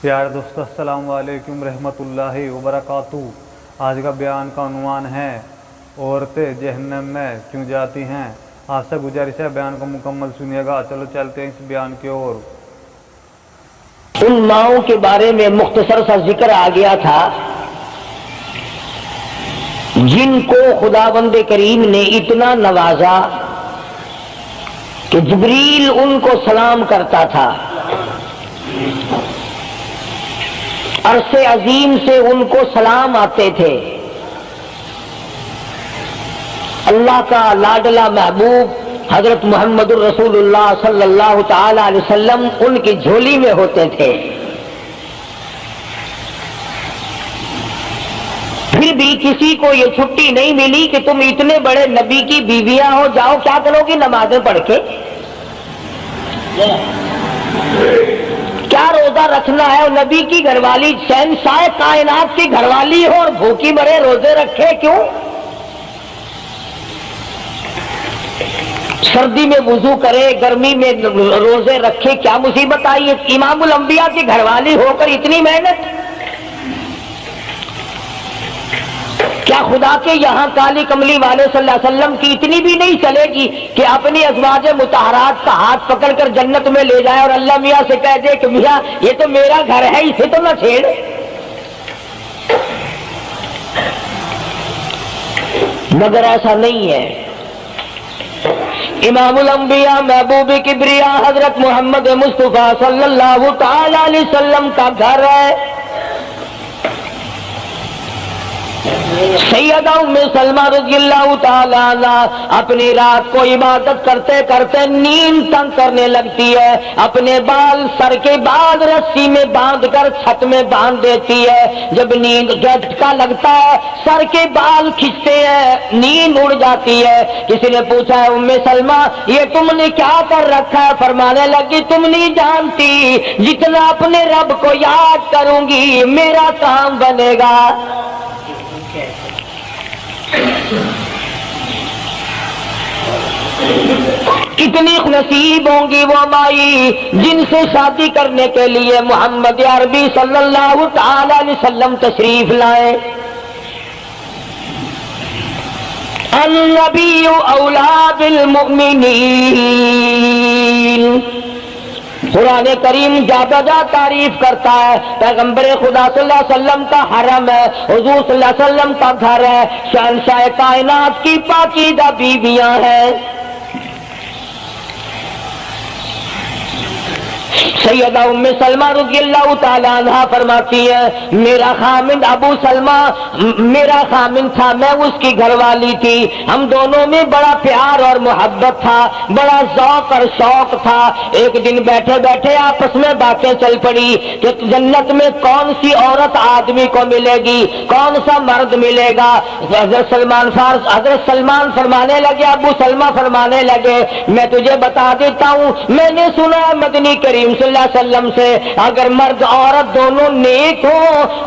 پیارے دوستو السلام علیکم رحمۃ اللہ وبرکاتہ۔ آج کا بیان کا عنوان ہے عورتیں جہنم میں کیوں جاتی ہیں۔ آپ سے گزارش ہے بیان کو مکمل سنیے گا۔ چلو چلتے ہیں اس بیان کی اور۔ ان ماؤں کے بارے میں مختصر سا ذکر آ گیا تھا جن کو خداوند کریم نے اتنا نوازا کہ جبریل ان کو سلام کرتا تھا، عرش عظیم سے ان کو سلام آتے تھے۔ اللہ کا لاڈلا محبوب حضرت محمد الرسول اللہ صلی اللہ تعالی علیہ وسلم ان کی جھولی میں ہوتے تھے، پھر بھی کسی کو یہ چھٹی نہیں ملی کہ تم اتنے بڑے نبی کی بیویاں ہو، جاؤ کیا کرو گی نمازیں پڑھ کے، کیا روزہ رکھنا ہے؟ اور نبی کی گھر والی شہنشاہ کائنات کی گھر والی ہو اور بھوکی مرے روزے رکھے کیوں؟ سردی میں وضو کرے، گرمی میں روزے رکھے، کیا مصیبت آئی ہے؟ امام الانبیاء کی گھر والی ہو کر اتنی محنت، کیا خدا کے یہاں کالی کملی والے صلی اللہ علیہ وسلم کی اتنی بھی نہیں چلے گی کہ اپنی ازواج مطہرات کا ہاتھ پکڑ کر جنت میں لے جائے اور اللہ میاں سے کہہ دے کہ میاں یہ تو میرا گھر ہے، اسے تو نہ چھیڑ؟ مگر ایسا نہیں ہے۔ امام الانبیاء محبوب کبریا حضرت محمد مصطفیٰ صلی اللہ تعالی علیہ وسلم کا گھر ہے۔ سیدہ ام سلمہ رضی اللہ تعالی عنہ اپنی رات کو عبادت کرتے کرتے نیند تنگ کرنے لگتی ہے، اپنے بال سر کے بعد رسی میں باندھ کر چھت میں باندھ دیتی ہے۔ جب نیند جھٹکا لگتا ہے سر کے بال کھنچتے ہیں، نیند اڑ جاتی ہے۔ کسی نے پوچھا ہے ام سلمہ یہ تم نے کیا کر رکھا ہے؟ فرمانے لگی تم نہیں جانتی، جتنا اپنے رب کو یاد کروں گی میرا کام بنے گا۔ کتنی نصیب ہوں گی وہ مائی جن سے شادی کرنے کے لیے محمد عربی صلی اللہ تعالی علیہ وسلم تشریف لائے۔ النبی اولی بالمؤمنین، قرآن کریم جا بجا تعریف کرتا ہے پیغمبر خدا صلی اللہ علیہ وسلم کا حرم ہے، حضور صلی اللہ علیہ وسلم کا گھر ہے، شہنشاہ کائنات کی پاکیزہ بیویاں ہیں۔ سیدہ ام سلمہ رضی اللہ تعالی عنہ فرماتی ہے میرا خامند ابو سلمہ میرا خامند تھا، میں اس کی گھر والی تھی، ہم دونوں میں بڑا پیار اور محبت تھا، بڑا ذوق اور شوق تھا۔ ایک دن بیٹھے بیٹھے آپس میں باتیں چل پڑی کہ جنت میں کون سی عورت آدمی کو ملے گی، کون سا مرد ملے گا۔ حضرت سلمان فرمانے لگے، ابو سلمہ فرمانے لگے میں تجھے بتا دیتا ہوں، میں نے سنا ہے مدنی کریم صلی اللہ علیہ وسلم سے اگر مرد عورت دونوں نیک ہو،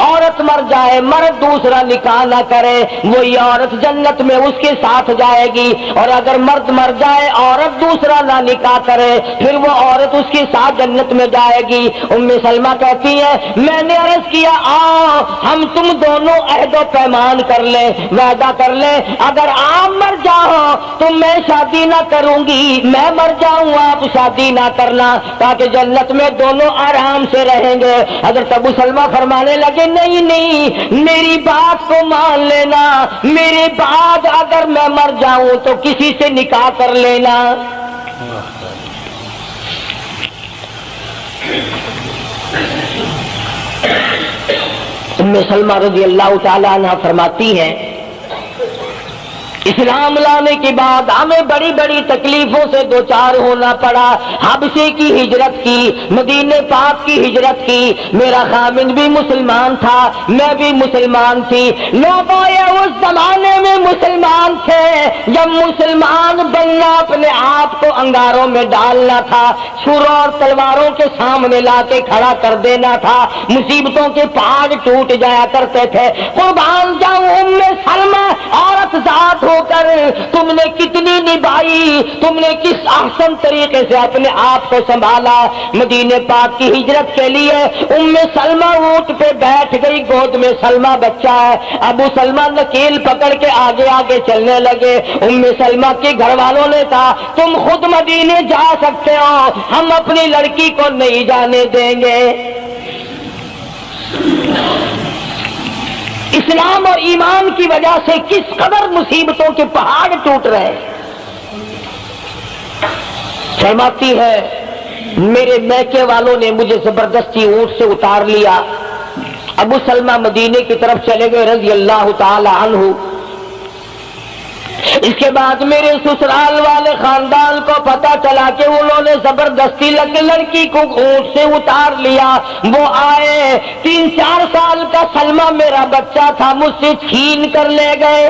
عورت مر جائے مرد دوسرا نکاح نہ کرے، وہی عورت جنت میں اس کے ساتھ جائے گی، اور اگر مرد مر جائے عورت دوسرا نہ نکاح کرے پھر وہ عورت اس کے ساتھ جنت میں جائے گی۔ ام سلمہ کہتی ہے میں نے عرض کیا آؤ ہم تم دونوں عہد و پیمان کر لیں، وعدہ کر لیں، اگر آپ مر جاؤ تو میں شادی نہ کروں گی، میں مر جاؤں آپ شادی نہ کرنا، تاکہ جنت میں دونوں آرام سے رہیں گے۔ حضرت ابو سلمہ فرمانے لگے نہیں نہیں میری بات کو مان لینا، میرے بعد اگر میں مر جاؤں تو کسی سے نکاح کر لینا۔ ام سلمہ رضی اللہ تعالی عنہ فرماتی ہیں اسلام لانے کے بعد ہمیں بڑی بڑی تکلیفوں سے دوچار ہونا پڑا، حبشے کی ہجرت کی، مدینے پاک کی ہجرت کی، میرا خامند بھی مسلمان تھا، میں بھی مسلمان تھی، لوگ اس زمانے میں مسلمان تھے جب مسلمان بننا اپنے آپ کو انگاروں میں ڈالنا تھا، چھروں اور تلواروں کے سامنے لا کے کھڑا کر دینا تھا، مصیبتوں کے پہاڑ ٹوٹ جایا کرتے تھے۔ قربان جاؤں ام سلمہ عورت ذات ہو کر تم نے کتنی نبھائی، تم نے کس احسن طریقے سے اپنے آپ کو سنبھالا۔ مدینے پاک کی ہجرت کے لیے ام سلمہ اونٹ پہ بیٹھ گئی، گود میں سلمہ بچہ ہے، ابو سلمہ نکیل پکڑ کے آگے آگے چلنے لگے۔ ام سلمہ کے گھر والوں نے کہا تم خود مدینے جا سکتے ہو، ہم اپنی لڑکی کو نہیں جانے دیں گے۔ اسلام اور ایمان کی وجہ سے کس قدر مصیبتوں کے پہاڑ ٹوٹ رہے ہیں۔ فرماتی ہے میرے میکے والوں نے مجھے زبردستی اونٹ سے اتار لیا۔ ابو سلمہ مدینے کی طرف چلے گئے رضی اللہ تعالی عنہ۔ اس کے بعد میرے سسرال والے خاندان کو پتا چلا کہ انہوں نے زبردستی لڑکی کو اونٹ سے اتار لیا۔ وہ آئے، 3-4 سال کا سلمہ میرا بچہ تھا، مجھ سے چھین کر لے گئے۔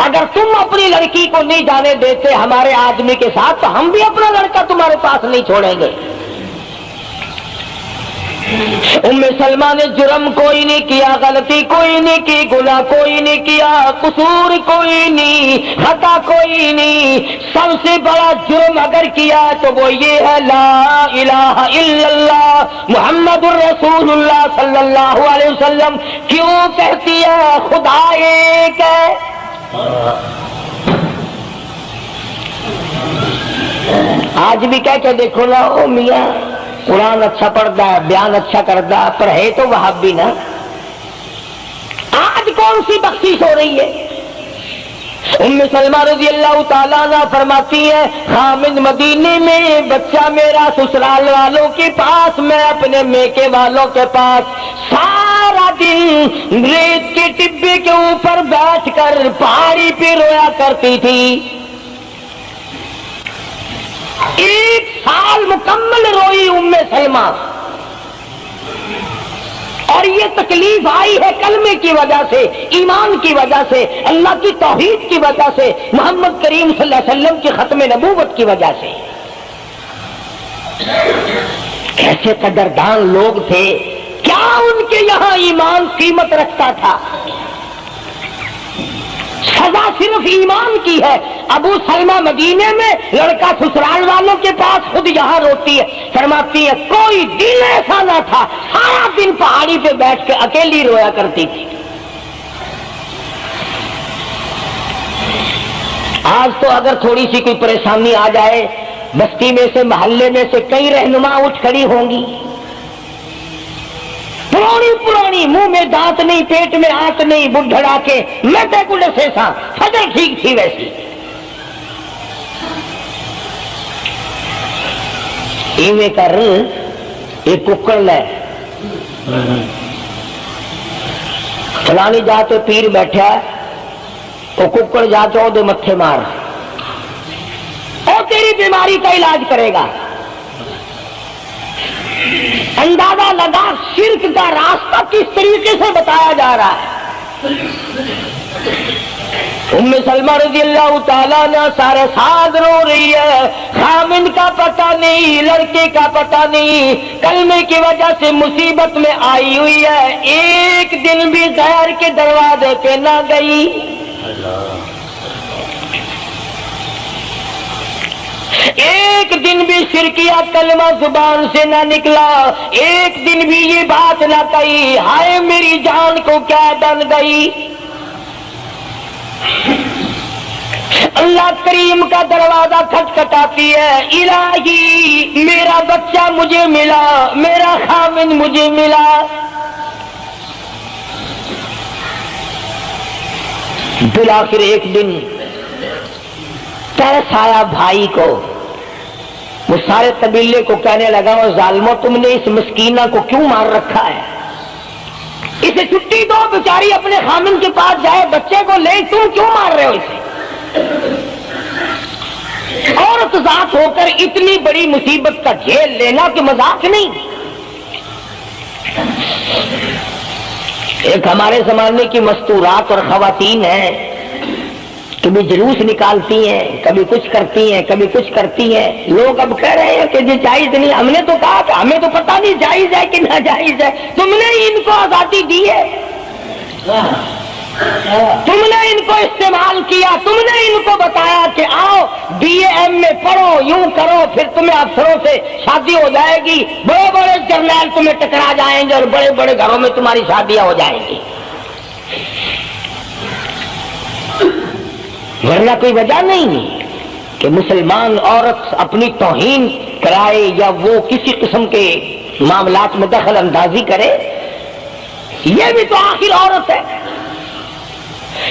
اگر تم اپنی لڑکی کو نہیں جانے دیتے ہمارے آدمی کے ساتھ تو ہم بھی اپنا لڑکا تمہارے پاس نہیں چھوڑیں گے۔ ام سلمہ نے جرم کوئی نہیں کیا، غلطی کوئی نہیں کی، گناہ کوئی نہیں کیا، قصور کوئی نہیں، خطا کوئی نہیں۔ سب سے بڑا جرم اگر کیا تو وہ یہ ہے لا الہ الا اللہ محمد الرسول اللہ صلی اللہ علیہ وسلم۔ کیوں کہتی ہے خدا ایک ہے؟ آج بھی کہہ کے دیکھو نا، او میاں قرآن اچھا پڑھتا ہے، بیان اچھا کرتا ہے، پر ہے تو وہابی نا۔ آج کون سی بخشش ہو رہی ہے؟ ام سلمہ رضی اللہ تعالیٰ عنہ فرماتی ہے خامد مدینے میں، بچہ میرا سسرال والوں کے پاس، میں اپنے میکے والوں کے پاس، سارا دن ریت کے ٹبے کے اوپر بیٹھ کر پہاڑی پہ رویا کرتی تھی۔ 1 سال مکمل روئی ام سلمہ، اور یہ تکلیف آئی ہے کلمے کی وجہ سے، ایمان کی وجہ سے، اللہ کی توحید کی وجہ سے، محمد کریم صلی اللہ علیہ وسلم کی ختم نبوت کی وجہ سے۔ کیسے قدردان لوگ تھے، کیا ان کے یہاں ایمان قیمت رکھتا تھا؟ سزا صرف ایمان کی ہے۔ ابو سلمہ مدینے میں، لڑکا سسرال والوں کے پاس، خود یہاں روتی ہے، فرماتی ہے کوئی دن ایسا نہ تھا، سارا دن پہاڑی پہ بیٹھ کے اکیلی رویا کرتی تھی۔ آج تو اگر تھوڑی سی کوئی پریشانی آ جائے، بستی میں سے، محلے میں سے کئی رہنما اٹھ کھڑی ہوں گی، پرانی منہ میں دانت نہیں، پیٹ میں آنت نہیں، بڑھڑا کے میں تے سے سا فجر ٹھیک تھی ویسی۔ ایویں کر ایک ککڑ لے، فلانی جا کے پیر بیٹھا ہے، وہ ککڑ جا کے وہ متھے مار، اور تیری بیماری کا علاج کرے گا۔ اندازہ لگا شرک کا راستہ کس طریقے سے بتایا جا رہا ہے۔ ام سلمہ رضی اللہ تعالیٰ نے سارے ساتھ رو رہی ہے، خامن کا پتہ نہیں، لڑکے کا پتہ نہیں، کلمے کی وجہ سے مصیبت میں آئی ہوئی ہے، ایک دن بھی غیر کے دروازے پہ نہ گئی۔ ایک دن بھی شرکیہ کلمہ زبان سے نہ نکلا، ایک دن بھی یہ بات نہ کہی ہائے میری جان کو کیا بن گئی۔ اللہ کریم کا دروازہ کھٹکھٹاتی ہے، الہی میرا بچہ مجھے ملا، میرا خامن مجھے ملا۔ بالآخر ایک دن ترس آیا بھائی کو، وہ سارے قبیلے کو کہنے لگا وہ ظالمو تم نے اس مسکینہ کو کیوں مار رکھا ہے، اسے چھٹی دو، بیچاری اپنے خامن کے پاس جائے، بچے کو لے، تم کیوں مار رہے ہو اسے؟ عورت ذات ہو کر اتنی بڑی مصیبت کا جھیل لینا کہ مذاق نہیں۔ ایک ہمارے زمانے کی مستورات اور خواتین ہیں، کبھی جلوس نکالتی ہیں، کبھی کچھ کرتی ہیں، کبھی کچھ کرتی ہیں، لوگ اب کہہ رہے ہیں کہ یہ جائز نہیں، ہم نے تو کہا کہ ہمیں تو پتہ نہیں جائز ہے کہ ناجائز ہے، تم نے ان کو آزادی دی ہے۔ تم نے ان کو استعمال کیا, تم نے ان کو بتایا کہ آؤ بی اے ایم میں پڑھو, یوں کرو, پھر تمہیں افسروں سے شادی ہو جائے گی, بڑے بڑے جرنیل تمہیں ٹکرا جائیں گے اور بڑے بڑے گھروں میں تمہاری شادیاں ہو جائیں گی. ورنہ کوئی وجہ نہیں کہ مسلمان عورت اپنی توہین کرائے یا وہ کسی قسم کے معاملات میں دخل اندازی کرے. یہ بھی تو آخر عورت ہے.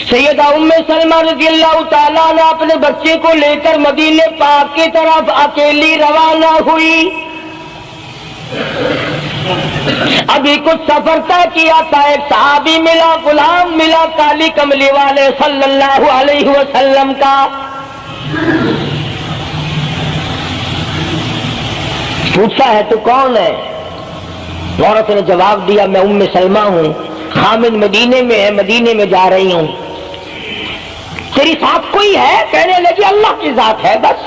سیدہ ام سلمہ رضی اللہ تعالیٰ نے اپنے بچے کو لے کر مدینے پاک کی طرف اکیلی روانہ ہوئی. ابھی کچھ سفر طے کیا تھا, ایک صحابی ملا, غلام ملا کالی کملی والے صلی اللہ علیہ وسلم کا. پوچھا ہے تو کون ہے؟ عورت نے جواب دیا میں ام سلمہ ہوں, خامد مدینے میں ہے, مدینے میں جا رہی ہوں. تیری ساتھ کوئی ہے؟ کہنے لگی اللہ کی ذات ہے بس.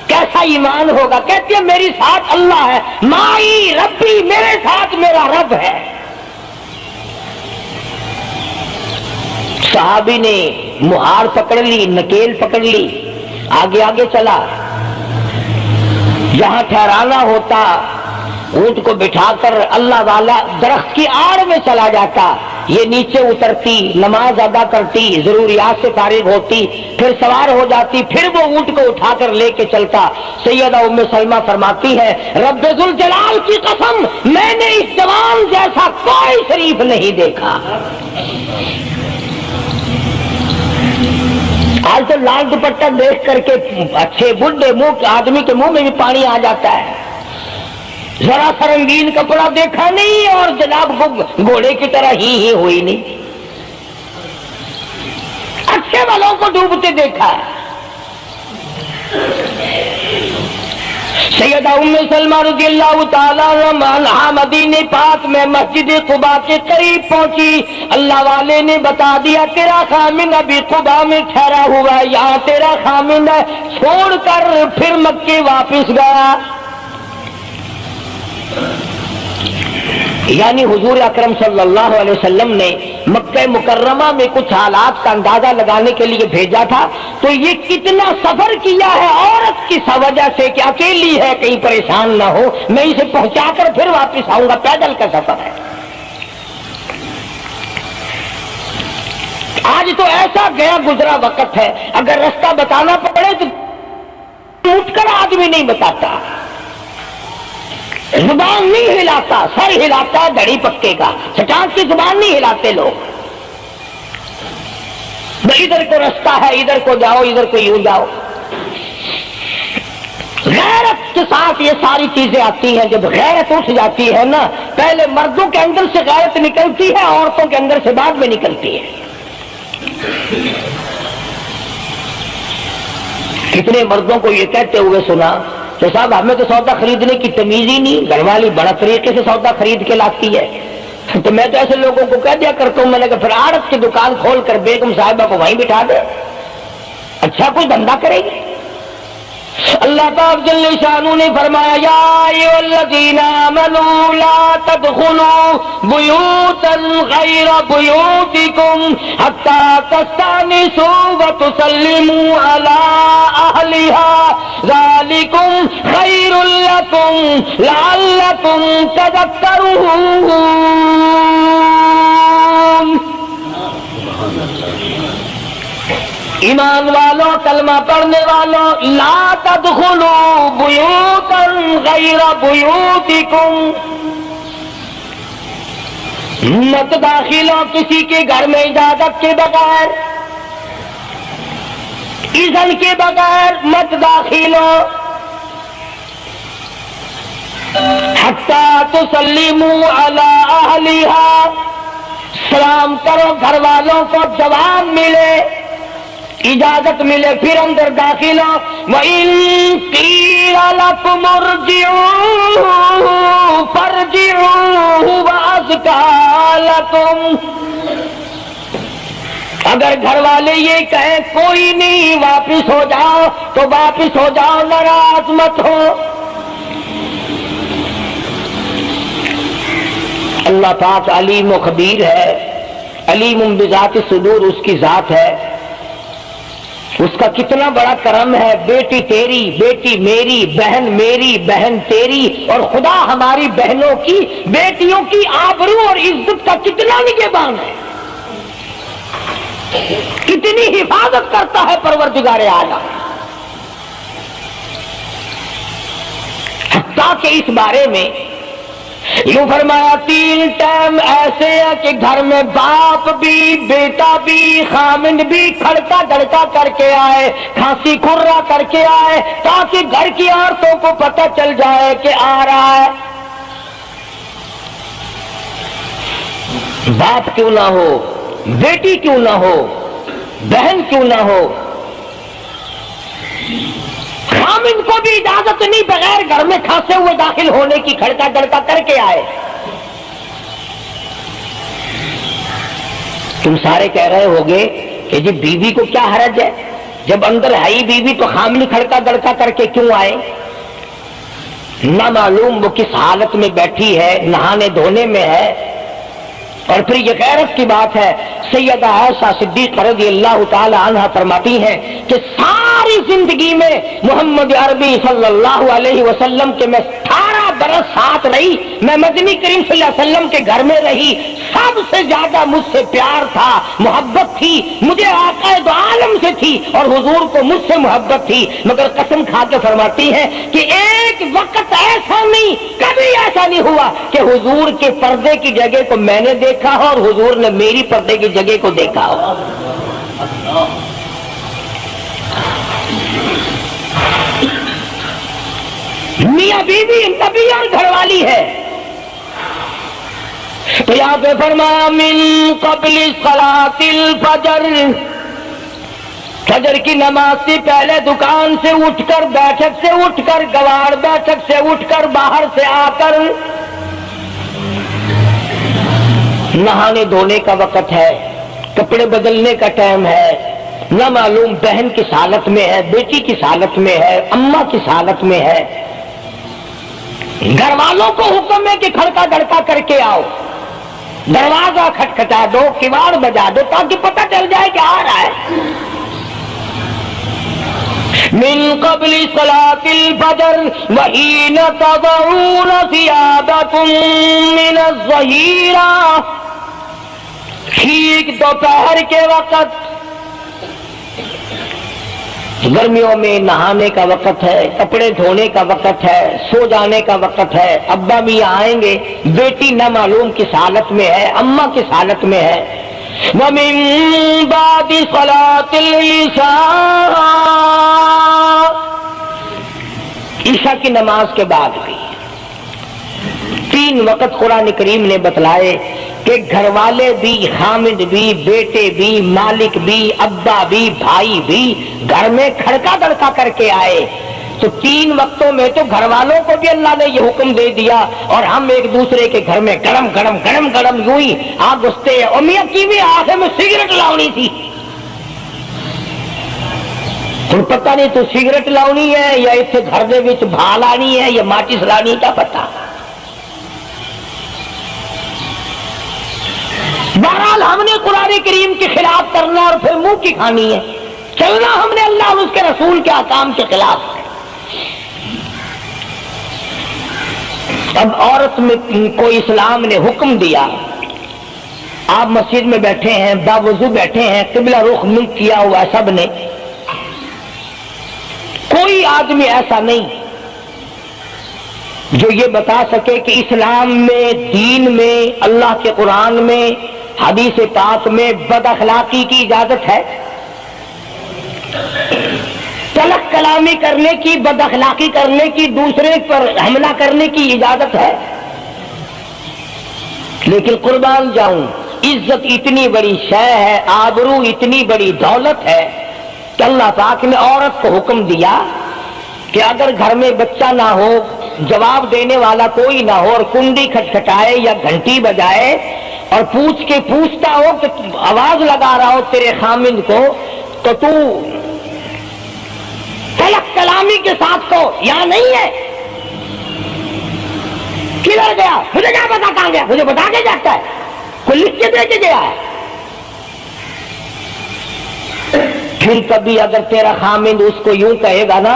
کیسا ایمان ہوگا؟ کہتی ہے میری ساتھ اللہ ہے, مائی ربی, میرے ساتھ میرا رب ہے. صحابی نے مہار پکڑ لی, نکیل پکڑ لی, آگے آگے چلا. جہاں ٹھہرانا ہوتا اونٹ کو بٹھا کر اللہ والا درخت کی آڑ میں چلا جاتا, یہ نیچے اترتی, نماز ادا کرتی, ضروریات سے فارغ ہوتی, پھر سوار ہو جاتی, پھر وہ اونٹ کو اٹھا کر لے کے چلتا. سیدہ ام سلمہ فرماتی ہے رب ذوالجلال کی قسم میں نے اس جوان جیسا کوئی شریف نہیں دیکھا. آج تو لال دوپٹہ دیکھ کر کے اچھے بڈھے منہ آدمی کے منہ میں بھی پانی آ جاتا ہے. ذرا سا رنگین کپڑا دیکھا نہیں اور جناب گھوڑے کی طرح ہی ہوئی نہیں. اچھے والوں کو ڈوبتے دیکھا ہے. سیدہ ام سلمہ رضی اللہ تعالیٰ عنہا مدینے پاک میں مسجد قباء کے قریب پہنچی. اللہ والے نے بتا دیا تیرا خامن ابھی قباء میں ٹھہرا ہوا ہے, یہاں تیرا خامن ہے. چھوڑ کر پھر مکے واپس گیا. یعنی حضور اکرم صلی اللہ علیہ وسلم نے مکہ مکرمہ میں کچھ حالات کا اندازہ لگانے کے لیے بھیجا تھا, تو یہ کتنا سفر کیا ہے عورت کی وجہ سے کہ اکیلی ہے, کہیں پریشان نہ ہو, میں اسے پہنچا کر پھر واپس آؤں گا. پیدل کا سفر ہے. آج تو ایسا گیا گزرا وقت ہے, اگر رستہ بتانا پڑے تو اٹھ کر آدمی نہیں بتاتا, زبان نہیں ہلاتا, سر ہلاتا ہے دھڑی پکے کا, چٹان کی زبان نہیں ہلاتے لوگ. ادھر کو رستہ ہے, ادھر کو جاؤ, ادھر کو یوں جاؤ. غیرت کے ساتھ یہ ساری چیزیں آتی ہیں. جب غیرت اٹھ جاتی ہے نا, پہلے مردوں کے اندر سے غیرت نکلتی ہے, عورتوں کے اندر سے بعد میں نکلتی ہے. کتنے مردوں کو یہ کہتے ہوئے سنا کہ صاحب ہمیں تو سودا خریدنے کی تمیز ہی نہیں, گھر والی بڑا طریقے سے سودا خرید کے لاتی ہے. تو میں تو ایسے لوگوں کو کہہ دیا کرتا ہوں, میں نے کہا پھر آڑت کی دکان کھول کر بیگم صاحبہ کو وہیں بٹھا دے, اچھا کوئی دھندا کرے گی. اللہ پاک جل شانہ نے فرمایا یا ایھا الذین آمنوا لا تدخلوا بیوتا غیر بیوتکم حتی تستأنسوا وتسلموا علی اہلها ذالکم خیر لکم لعلکم تذکرون. ایمان والوں, کلمہ پڑھنے والوں, لا تدخلوا بیوتا غیر بیوتکم, مت داخل ہو کسی کے گھر میں اجازت کے بغیر, اذن کے بغیر مت داخل ہو. حتی تسلموا علی اہلها, سلام کرو گھر والوں کو, جواب ملے, اجازت ملے, پھر اندر داخل ہو. وَإِن قِيلَ لَكُمُ ارْجِعُوا فَارْجِعُوا هُوَ أَزْكَىٰ لَكُمْ, اگر گھر والے یہ کہیں کوئی نہیں واپس ہو جاؤ تو واپس ہو جاؤ, ناراض مت ہو. اللہ پاک علیم و خبیر ہے, علیم بذات الصدور اس کی ذات ہے، اس کا کتنا بڑا کرم ہے، بیٹی تیری، بیٹی میری، بہن میری، بہن تیری، اور خدا ہماری بہنوں کی، بیٹیوں کی آبرو اور عزت کا کتنا نگہبان ہے، کتنی حفاظت کرتا ہے پروردگار اعلیٰ۔ حتیٰ کہ اس بارے میں یوں فرمایا 3 ٹائم ایسے ہیں کہ گھر میں باپ بھی، بیٹا بھی، خامند بھی کھڑکا دھڑکا کر کے آئے، کھانسی کھرا کر کے آئے، تاکہ گھر کی عورتوں کو پتہ چل جائے کہ آ رہا ہے۔ باپ کیوں نہ ہو، بیٹی کیوں نہ ہو، بہن کیوں نہ ہو، خامند کو بھی اجازت نہیں بغیر گھر میں کھانسے ہوئے داخل ہونے کی، کھڑکا دھڑکا کر کے آئے۔ تم سارے کہہ رہے ہوگے کہ جی بیوی کو کیا حرج ہے، جب اندر ہے ہی بیوی تو خامند کھڑکا دھڑکا کر کے کیوں آئے؟ نہ معلوم وہ کس حالت میں بیٹھی ہے، نہانے دھونے میں ہے۔ اور پھر یہ غیرت کی بات ہے، سیدہ عائشہ صدیقہ رضی اللہ تعالی عنہا فرماتی ہیں کہ ساری زندگی میں محمد عربی صلی اللہ علیہ وسلم کے میں 18 برس ساتھ رہی، میں مدنی کریم صلی اللہ علیہ وسلم کے گھر میں رہی، سب سے زیادہ مجھ سے پیار تھا، محبت تھی، مجھے آقا دو عالم سے تھی اور حضور کو مجھ سے محبت تھی، مگر قسم کھا کے فرماتی ہیں کہ ایک وقت ایسا نہیں، کبھی ایسا نہیں ہوا کہ حضور کے پردے کی جگہ کو میں نے دیکھا ہو اور حضور نے میری پردے کی جگہ کو دیکھا ہو۔ میاں بیوی نبی اور گھر والی ہے، تو یہاں پہ فرمایا من قبل صلاۃ الفجر، فجر کی نماز سے پہلے دکان سے اٹھ کر، بیٹھک سے اٹھ کر، گوار بیٹھک سے اٹھ کر، باہر سے آ کر نہانے دھونے کا وقت ہے، کپڑے بدلنے کا ٹائم ہے، نہ معلوم بہن کس حالت میں ہے، بیٹی کس حالت میں ہے، اماں کس حالت میں ہے۔ گھر والوں کو حکم ہے کہ کھڑکا دھڑکا کر کے آؤ، دروازہ کھٹکھٹا دو، کواڑ بجا دو، تاکہ پتہ چل جائے کہ آ رہا ہے۔ من قبل صلاۃ الفجر وحین تضعون ثیابکم من الظہیرہ، ٹھیک دوپہر کے وقت، گرمیوں میں نہانے کا وقت ہے، کپڑے دھونے کا وقت ہے، سو جانے کا وقت ہے، ابا بھی آئیں گے، بیٹی نہ معلوم کس حالت میں ہے، اماں کس حالت میں ہے۔ وَمِن بَعْدِ صَلَاةِ الْعِشَاءِ، عشاء کی نماز کے بعد بھی 3 وقت قرآن کریم نے بتلائے کہ گھر والے بھی، خامد بھی، بیٹے بھی، مالک بھی، ابا بھی، بھائی بھی گھر میں کھڑکا دھڑکا کر کے آئے۔ تو 3 وقتوں میں تو گھر والوں کو بھی اللہ نے یہ حکم دے دیا، اور ہم ایک دوسرے کے گھر میں گرم گرم گرم گرم یوں ہی آگ گھستے ہیں۔ اور میاں کی بھی آخر میں سگریٹ لاؤنی تھی، ہن پتہ نہیں تو سگریٹ لاؤنی ہے یا اتنے گھر دے وچ بھا لانی ہے یا ماچس لانی، کیا پتہ۔ بہرحال ہم نے قرآن کریم کے خلاف کرنا اور پھر منہ کی کھانی ہے، چلنا ہم نے اللہ اور اس کے رسول کے احکام کے خلاف۔ اب عورت میں کو اسلام نے حکم دیا، آپ مسجد میں بیٹھے ہیں، باوضو بیٹھے ہیں، قبلہ رخ منہ کیا ہوا سب نے، کوئی آدمی ایسا نہیں جو یہ بتا سکے کہ اسلام میں، دین میں، اللہ کے قرآن میں، حدیث پاک میں بد اخلاقی کی اجازت ہے، تلخ کلامی کرنے کی، بد اخلاقی کرنے کی، دوسرے پر حملہ کرنے کی اجازت ہے۔ لیکن قربان جاؤں، عزت اتنی بڑی شے ہے، آبرو اتنی بڑی دولت ہے کہ اللہ پاک نے عورت کو حکم دیا کہ اگر گھر میں بچہ نہ ہو، جواب دینے والا کوئی نہ ہو، اور کنڈی کھٹکھٹائے یا گھنٹی بجائے اور پوچھتا ہو کہ آواز لگا رہا ہو تیرے خامند کو، تو تو تلخ کلامی کے ساتھ کو یہاں نہیں ہے، کدھر گیا، مجھے کیا پتا کہاں گیا، مجھے بتا کے جاتا ہے، کوئی لکھ کے دے کے گیا ہے، پھر کبھی اگر تیرا خامند اس کو یوں کہے گا نا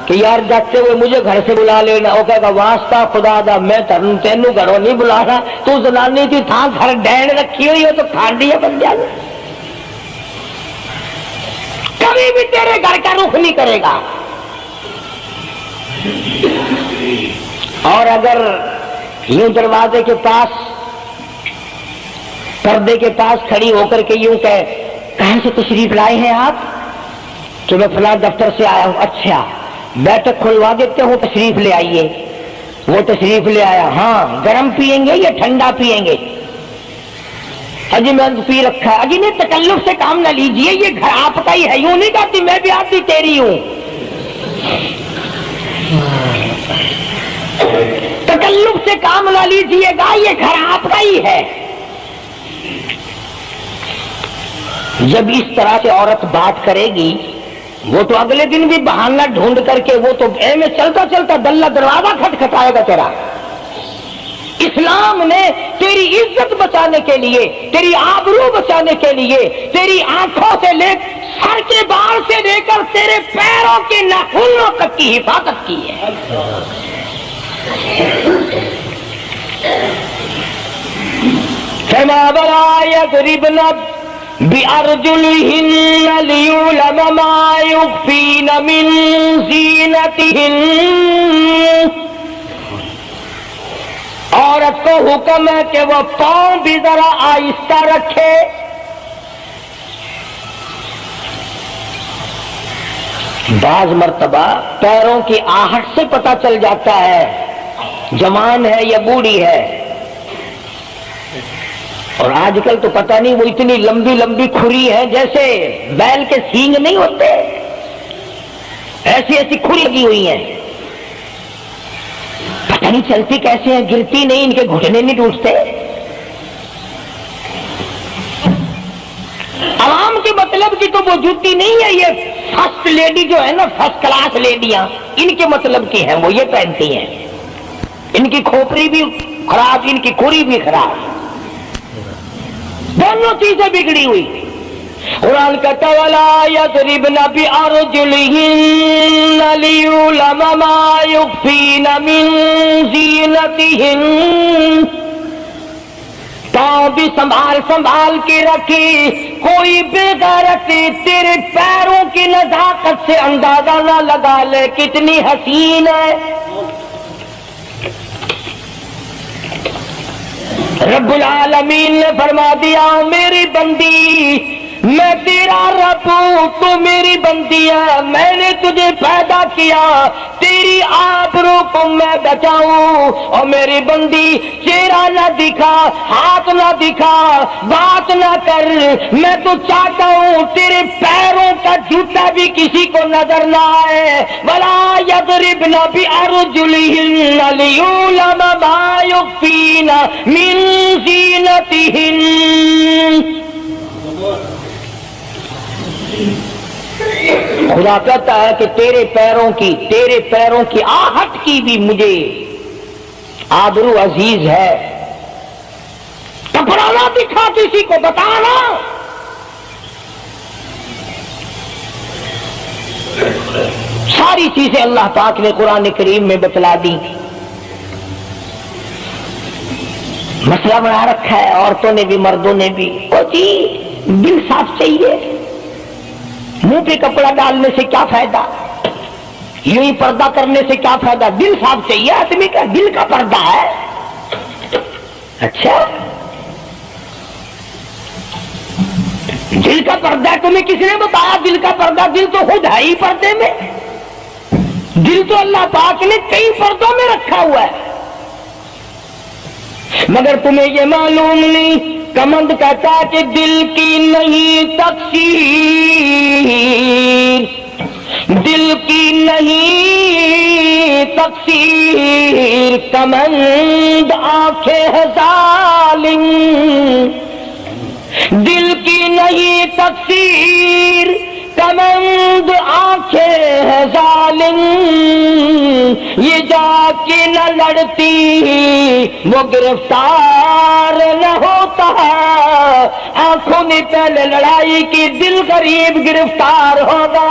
کہ یار جاتے ہوئے مجھے گھر سے بلا لینا، وہ کہے گا واسطہ خدا دا میں تینوں گھروں نہیں بلانا، تو زنانی تھی تھا گھر ڈین رکھی ہوئی ہو تو کھانڈیا بن جائے، کبھی بھی تیرے گھر کا رخ نہیں کرے گا۔ اور اگر یوں دروازے کے پاس پردے کے پاس کھڑی ہو کر کے یوں کہاں سے تشریف لائے ہیں آپ؟ تو میں فلاں دفتر سے آیا ہوں۔ اچھا بیٹھک کھلوا دیتے ہوں، تشریف لے آئیے۔ وہ تشریف لے آیا، ہاں گرم پیئیں گے یا ٹھنڈا پیئیں گے؟ اجی میں پی رکھا ہے۔ اجی نہیں، تکلف سے کام نہ لیجئے، یہ گھر آپ کا ہی ہے، یوں نہیں کہتی میں بھی آپ کی تیری ہوں۔ تکلف سے کام نہ لیجئے گا، یہ گھر آپ کا ہی ہے۔ جب اس طرح سے عورت بات کرے گی، وہ تو اگلے دن بھی بہانہ ڈھونڈ کر کے وہ تو میں چلتا چلتا دلہ دروازہ کھٹکھٹائے گا تیرا۔ اسلام نے تیری عزت بچانے کے لیے، تیری آبرو بچانے کے لیے، تیری آنکھوں سے لے سر کے بال سے لے کر تیرے پیروں کے ناخنوں تک کی حفاظت کی ہے۔ فرمایا وَلَا يَضْرِبْنَ بِأَرْجُلِهِنَّ لِيُعْلَمَ مَا يُخْفِينَ مِنْ زِينَتِهِنَّ۔ عورت کو حکم ہے کہ وہ پاؤں بھی ذرا آہستہ رکھے۔ بعض مرتبہ پیروں کی آہٹ سے پتہ چل جاتا ہے جوان ہے یا بوڑھی ہے۔ اور آج کل تو پتہ نہیں وہ اتنی لمبی لمبی کھری ہے جیسے بیل کے سینگ نہیں ہوتے، ایسی ایسی کھری لگی ہوئی ہیں، پتہ نہیں چلتی کیسے ہیں، گرتی نہیں، ان کے گھٹنے نہیں ٹوٹتے۔ عوام کے مطلب کی تو وہ جوتی نہیں ہے، یہ فرسٹ لیڈی جو ہے نا، فرسٹ کلاس لیڈیاں، ان کے مطلب کی ہیں، وہ یہ پہنتی ہیں۔ ان کی کھوپڑی بھی خراب، ان کی کھری بھی خراب، دونوں چیزیں بگڑی ہوئی۔ قرآن کہتا ہے وَلَا يَضْرِبْنَ بِأَرْجُلِهِنَّ لِيُعْلَمَ مَا يُخْفِينَ مِنْ زِينَتِهِنَّ۔ پاؤں بھی سنبھال کے رکھی، کوئی بے غیرتی تیرے پیروں کی نزاکت سے اندازہ نہ لگا لے کتنی حسین ہے۔ رب العالمین نے فرما دیا میری بندی، میں تیرا رب ہوں، تو میری بندی ہے، میں نے تجھے پیدا کیا تیری آبرو کو میں بچاؤں۔ اور میری بندی چہرہ نہ دکھا، ہاتھ نہ دکھا، بات نہ کر، میں تو چاہتا ہوں تیرے پیروں کا جوتا بھی کسی کو نظر نہ آئے۔ وَلَا يَضْرِبْنَ بِأَرْجُلِهِنَّ لِيُعْلَمَ مَا يُخْفِينَ مِنْ زِينَتِهِنَّ۔ خدا کہتا ہے کہ تیرے پیروں کی آہٹ کی بھی مجھے آبرو عزیز ہے۔ کپڑا نہ دکھا کسی کو، بتانا۔ ساری چیزیں اللہ پاک نے قرآن کریم میں بتلا دی۔ مسئلہ بنا رکھا ہے عورتوں نے بھی مردوں نے بھی، وہ جی دل صاف چاہیے، منہ پہ کپڑا ڈالنے سے کیا فائدہ، یوں ہی پردہ کرنے سے کیا فائدہ، دل صاف چاہیے آدمی کا، دل کا پردہ ہے۔ اچھا دل کا پردہ ہے، تمہیں کس نے بتایا دل کا پردہ؟ دل تو خود ہے ہی پردے میں، دل تو اللہ پاک نے کئی پردوں میں رکھا ہوا ہے، مگر تمہیں یہ معلوم نہیں۔ کمند کہتا ہے کہ دل کی نہیں تقصیر، دل کی نہیں تقصیر، کمند آنکھیں ہے ظالم، دل کی نہیں تقصیر، کمند آنکھیں ہے ظالم، یہ جا کے نہ لڑتی وہ گرفتار نہ ہوتا، آنکھوں نے پہلے لڑائی کی دل غریب گرفتار ہوگا۔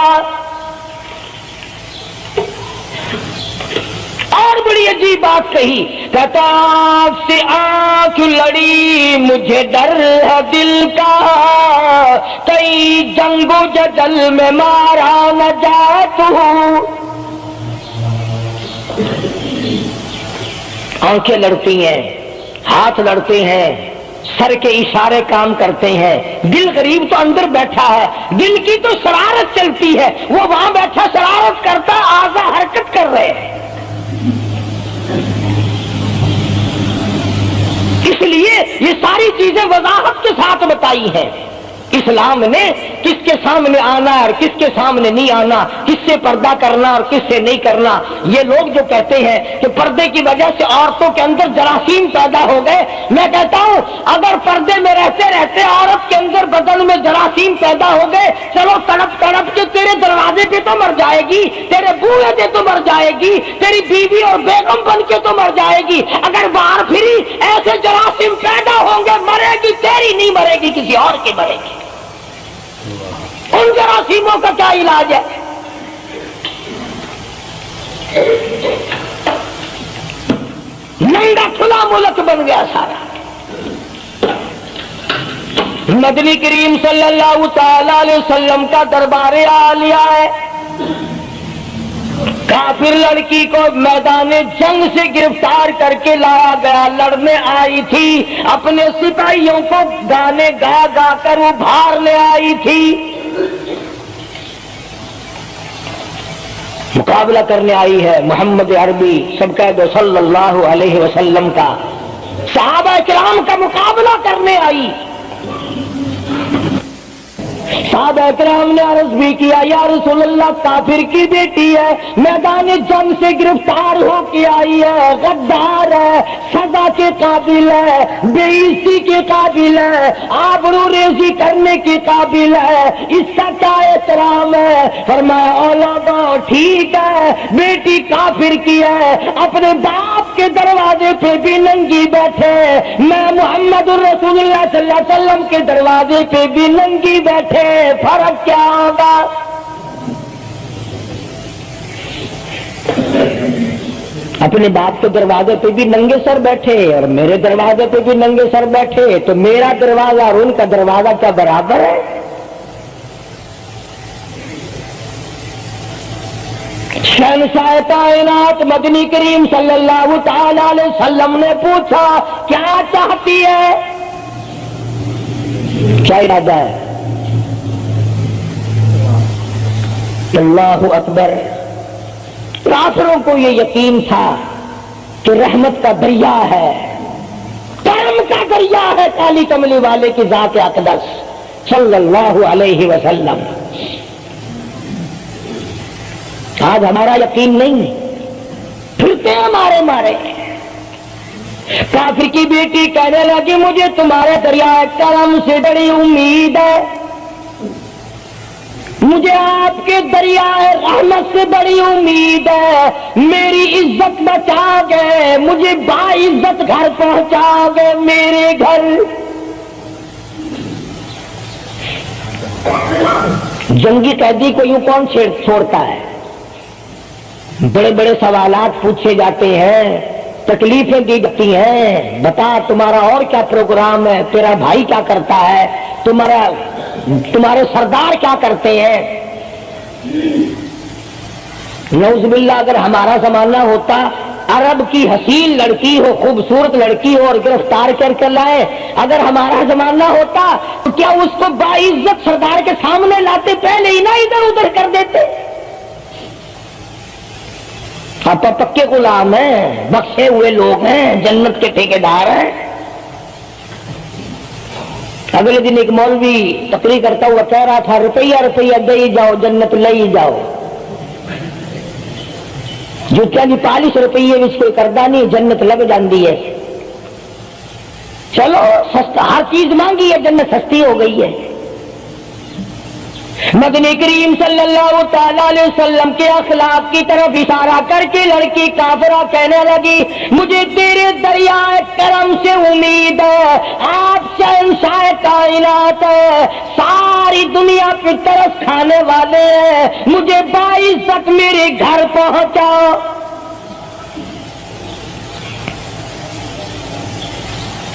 اور بڑی عجیب بات کہی، کہتا آپ سے آنکھ لڑی مجھے ڈر ہے دل کا، کئی جنگ و جدل میں مارا نہ جائے تو۔ آنکھیں لڑتی ہیں، ہاتھ لڑتے ہیں، سر کے اشارے کام کرتے ہیں، دل غریب تو اندر بیٹھا ہے، دل کی تو شرارت چلتی ہے، وہ وہاں بیٹھا شرارت کرتا، اعضاء حرکت کر رہے ہیں۔ اس لیے یہ ساری چیزیں وضاحت کے ساتھ بتائی ہیں۔ اسلام نے کس کے سامنے آنا اور کس کے سامنے نہیں آنا، کس سے پردہ کرنا اور کس سے نہیں کرنا۔ یہ لوگ جو کہتے ہیں کہ پردے کی وجہ سے عورتوں کے اندر جراثیم پیدا ہو گئے، میں کہتا ہوں اگر پردے میں رہتے رہتے عورت کے اندر بدن میں جراثیم پیدا ہو گئے، چلو تڑپ تڑپ کے تیرے دروازے پہ تو مر جائے گی، تیرے بوئے پہ تو مر جائے گی، تیری بیوی اور بیگم بن کے تو مر جائے گی۔ اگر باہر پھری ایسے جراثیم پیدا ہوں گے، مرے گی تیری نہیں مرے گی، کسی اور کی مرے گی۔ ان جراثیموں کا کیا علاج ہے؟ ننگا کھلا ملک بن گیا سارا۔ مدنی کریم صلی اللہ تعالی علیہ وسلم کا دربار عالیہ ہے۔ کافر لڑکی کو میدان جنگ سے گرفتار کر کے لایا گیا، لڑنے آئی تھی، اپنے سپاہیوں کو گانے گا گا کر ابھارنے آئی تھی، مقابلہ کرنے آئی ہے محمد عربی سب کہہ دو صلی اللہ علیہ وسلم کا، صحابہ کرام کا مقابلہ کرنے آئی۔ صحابہ کرام نے عرض بھی کیا، یا رسول اللہ کافر کی بیٹی ہے، میدان جنگ سے گرفتار ہو کے آئی ہے، غدار ہے، سزا کے قابل ہے، بے عزتی کے قابل ہے، آبرو ریزی کرنے کے قابل ہے، اس کا کیا احترام ہے؟ فرمایا اولادو ٹھیک ہے، بیٹی کافر کی ہے، اپنے باپ کے دروازے پہ بھی ننگی بیٹھے، میں محمد رسول اللہ صلی اللہ علیہ وسلم کے دروازے پہ بھی ننگی بیٹھے، فرق کیا ہوگا؟ اپنے باپ کے دروازے پہ بھی ننگے سر بیٹھے اور میرے دروازے پہ بھی ننگے سر بیٹھے، تو میرا دروازہ اور ان کا دروازہ کیا برابر ہے؟ شہنشاہ کائنات مدنی کریم صلی اللہ تعالی علیہ وسلم نے پوچھا کیا چاہتی ہے؟ کیا ارادہ ہے؟ اللہ اکبر۔ کافروں کو یہ یقین تھا کہ رحمت کا دریا ہے، کرم کا دریا ہے کالی کملی والے کی ذات اقدس صلی اللہ علیہ وسلم۔ آج ہمارا یقین نہیں، پھرتے ہمارے مارے۔ کافر کی بیٹی کہنے لگی مجھے تمہارے دریائے کرم سے بڑی امید ہے، مجھے آپ کے دریائے رحمت سے بڑی امید ہے، میری عزت بچا گے، مجھے باعزت گھر پہنچا گے، میرے گھر۔ جنگی قیدی کو یوں کون چھوڑتا ہے؟ بڑے بڑے سوالات پوچھے جاتے ہیں، تکلیفیں دی جاتی ہیں، بتا تمہارا اور کیا پروگرام ہے، تیرا بھائی کیا کرتا ہے، تمہارے سردار کیا کرتے ہیں۔ نعوذ باللہ اگر ہمارا زمانہ ہوتا، عرب کی حسین لڑکی ہو، خوبصورت لڑکی ہو اور گرفتار کر کے لائے، اگر ہمارا زمانہ ہوتا تو کیا اس کو باعزت سردار کے سامنے لاتے، پہلے ہی نہ ادھر ادھر کر دیتے؟ آپ پکے غلام ہیں، بخشے ہوئے لوگ ہیں، جنت کے ٹھیکیدار ہیں۔ اگلے دن ایک مولوی تقریر کرتا ہوا کہہ رہا تھا روپیہ روپیہ دے ہی جاؤ جنت لے ہی جاؤ، جو کیا جی 40 روپیے وچ کوئی کردہ نہیں، جنت لگ جاندی ہے۔ چلو سستا، ہر چیز مانگی ہے، جنت سستی ہو گئی ہے۔ مدنی کریم صلی اللہ تعالی علیہ وسلم کے اخلاق کی طرف اشارہ کر کے لڑکی کافرہ کہنے لگی مجھے تیرے دریائے کرم سے امید ہے، آپ شہنشاہ کائنات ہے، ساری دنیا پہ ترس کھانے والے ہیں، مجھے 22 تک میرے گھر پہنچاؤ۔